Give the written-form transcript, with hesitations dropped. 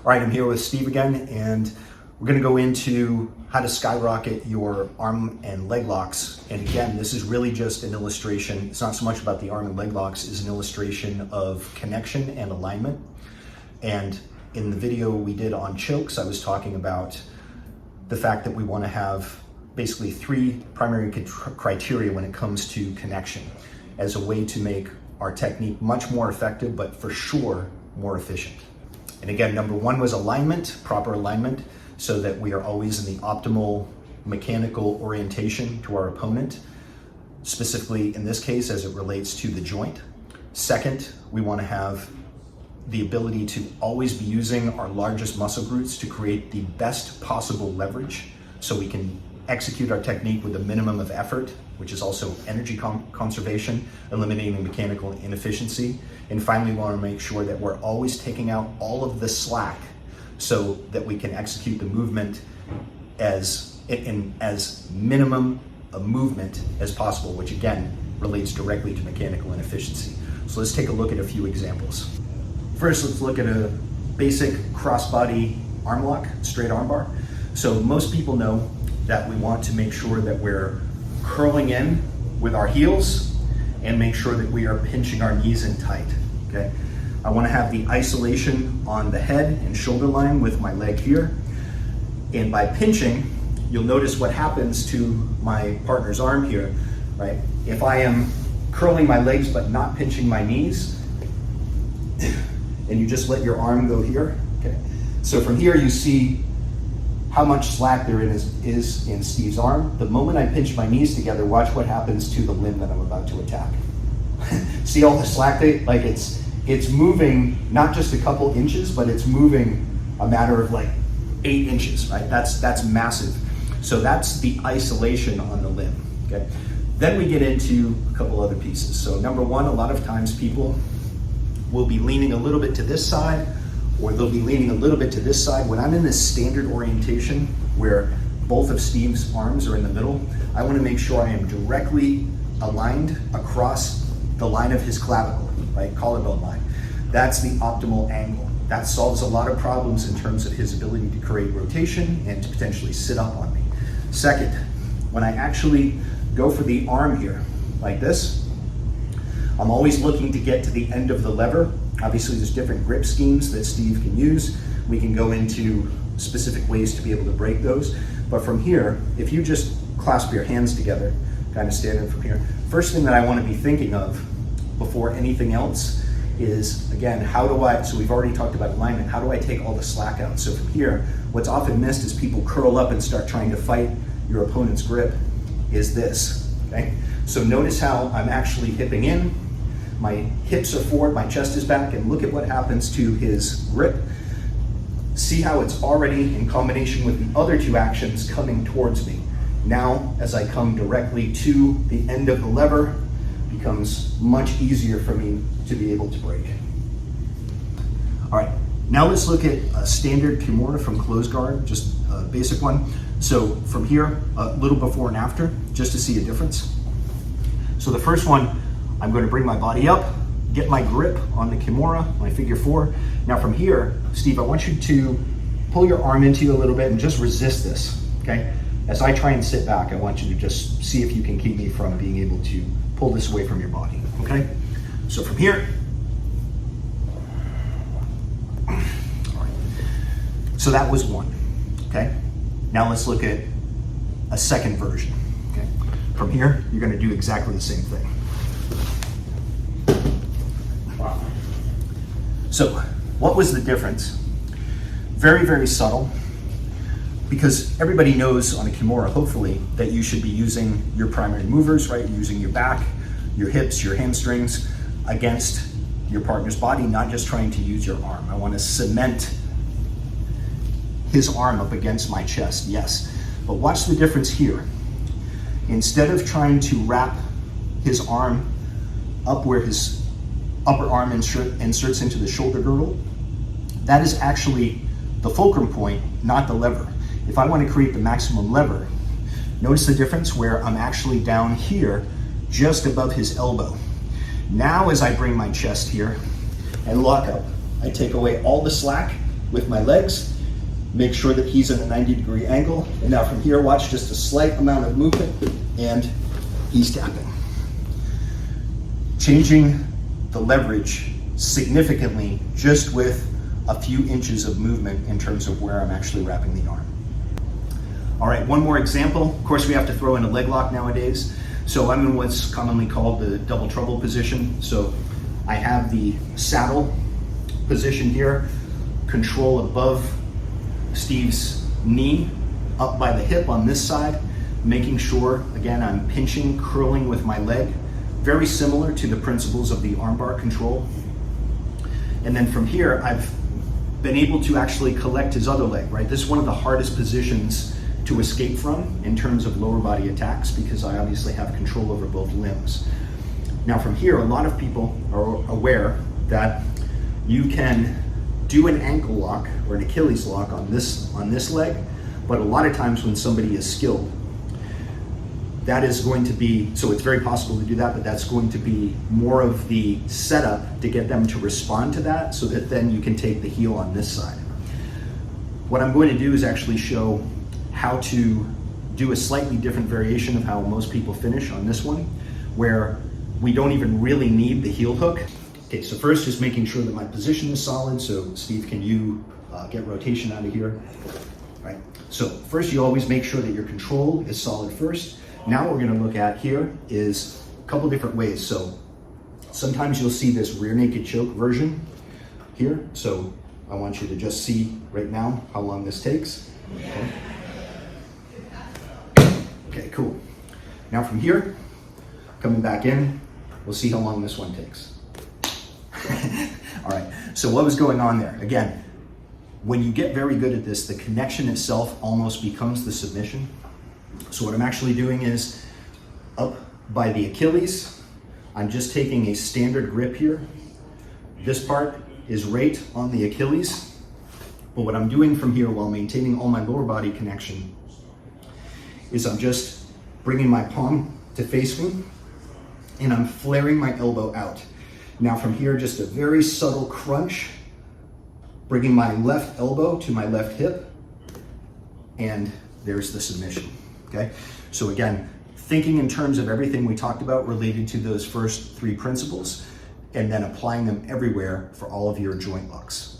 All right, I'm here with Steve again, and we're gonna go into how to skyrocket your arm and leg locks. And again, this is really just an illustration. It's not so much about the arm and leg locks, it's an illustration of connection and alignment. And in the video we did on chokes, I was talking about the fact that we wanna have basically three primary criteria when it comes to connection as a way to make our technique much more effective, but for sure, more efficient. And again, number one was alignment, proper alignment, so that we are always in the optimal mechanical orientation to our opponent, specifically in this case as it relates to the joint. Second, we want to have the ability to always be using our largest muscle groups to create the best possible leverage so we can execute our technique with a minimum of effort, which is also energy conservation, eliminating mechanical inefficiency. And finally, we want to make sure that we're always taking out all of the slack so that we can execute the movement as minimum a movement as possible, which again relates directly to mechanical inefficiency. So let's take a look at a few examples. First, let's look at a basic crossbody arm lock, straight arm bar. So most people know that we want to make sure that we're curling in with our heels and make sure that we are pinching our knees in tight, okay? I want to have the isolation on the head and shoulder line with my leg here. And by pinching, you'll notice what happens to my partner's arm here, right? If I am curling my legs but not pinching my knees, and you just let your arm go here, okay? So from here you see how much slack there is in Steve's arm. The moment I pinch my knees together, watch what happens to the limb that I'm about to attack. See all the slack there? Like it's moving not just a couple inches, but it's moving a matter of like 8 inches, right? That's massive. So that's the isolation on the limb, okay? Then we get into a couple other pieces. So number one, a lot of times people will be leaning a little bit to this side, or they'll be leaning a little bit to this side. When I'm in this standard orientation where both of Steve's arms are in the middle, I want to make sure I am directly aligned across the line of his clavicle, right? Collarbone line. That's the optimal angle. That solves a lot of problems in terms of his ability to create rotation and to potentially sit up on me. Second, when I actually go for the arm here, like this, I'm always looking to get to the end of the lever. Obviously, there's different grip schemes that Steve can use. We can go into specific ways to be able to break those. But from here, if you just clasp your hands together, kind of standing from here, first thing that I want to be thinking of before anything else is, again, so we've already talked about alignment, how do I take all the slack out? So from here, what's often missed is people curl up and start trying to fight your opponent's grip is this, okay? So notice how I'm actually hipping in, my hips are forward, my chest is back, and look at what happens to his grip. See how it's already in combination with the other two actions coming towards me. Now, as I come directly to the end of the lever, it becomes much easier for me to be able to break. All right, now let's look at a standard Kimura from close guard, just a basic one. So from here, a little before and after, just to see a difference. So the first one, I'm going to bring my body up, get my grip on the Kimura, my figure 4. Now from here, Steve, I want you to pull your arm into you a little bit and just resist this, okay? As I try and sit back, I want you to just see if you can keep me from being able to pull this away from your body, okay? So from here, all right. So that was one, okay? Now let's look at a second version, okay? From here, you're going to do exactly the same thing. Wow. So what was the difference? Very, very subtle, because everybody knows on a Kimura, hopefully, that you should be using your primary movers, right? You're using your back, your hips, your hamstrings against your partner's body, not just trying to use your arm. I want to cement his arm up against my chest, yes. But watch the difference here. Instead of trying to wrap his arm up where his upper arm inserts into the shoulder girdle, that is actually the fulcrum point, not the lever. If I want to create the maximum lever, notice the difference where I'm actually down here, just above his elbow. Now as I bring my chest here and lock up, I take away all the slack with my legs, make sure that he's in a 90-degree angle. And now from here, watch just a slight amount of movement and he's tapping. Changing the leverage significantly just with a few inches of movement in terms of where I'm actually wrapping the arm. All right, one more example. Of course, we have to throw in a leg lock nowadays. So I'm in what's commonly called the double trouble position. So I have the saddle position here, control above Steve's knee, up by the hip on this side, making sure, again, I'm pinching, curling with my leg, very similar to the principles of the armbar control. And then from here, I've been able to actually collect his other leg, right? This is one of the hardest positions to escape from in terms of lower body attacks because I obviously have control over both limbs. Now from here, a lot of people are aware that you can do an ankle lock or an Achilles lock on this leg, but a lot of times when somebody is skilled, that is going to be, so it's very possible to do that, but that's going to be more of the setup to get them to respond to that so that then you can take the heel on this side. What I'm going to do is actually show how to do a slightly different variation of how most people finish on this one, where we don't even really need the heel hook. Okay, so first just making sure that my position is solid. So Steve, can you get rotation out of here? All right, so first you always make sure that your control is solid first. Now what we're gonna look at here is a couple different ways. So sometimes you'll see this rear naked choke version here. So I want you to just see right now how long this takes. Okay, cool. Now from here, coming back in, we'll see how long this one takes. All right, so what was going on there? Again, when you get very good at this, the connection itself almost becomes the submission. So what I'm actually doing is up by the Achilles, I'm just taking a standard grip here. This part is right on the Achilles, but what I'm doing from here while maintaining all my lower body connection is I'm just bringing my palm to face me and I'm flaring my elbow out. Now from here, just a very subtle crunch, bringing my left elbow to my left hip, and there's the submission, okay? So again, thinking in terms of everything we talked about related to those first three principles, and then applying them everywhere for all of your joint locks.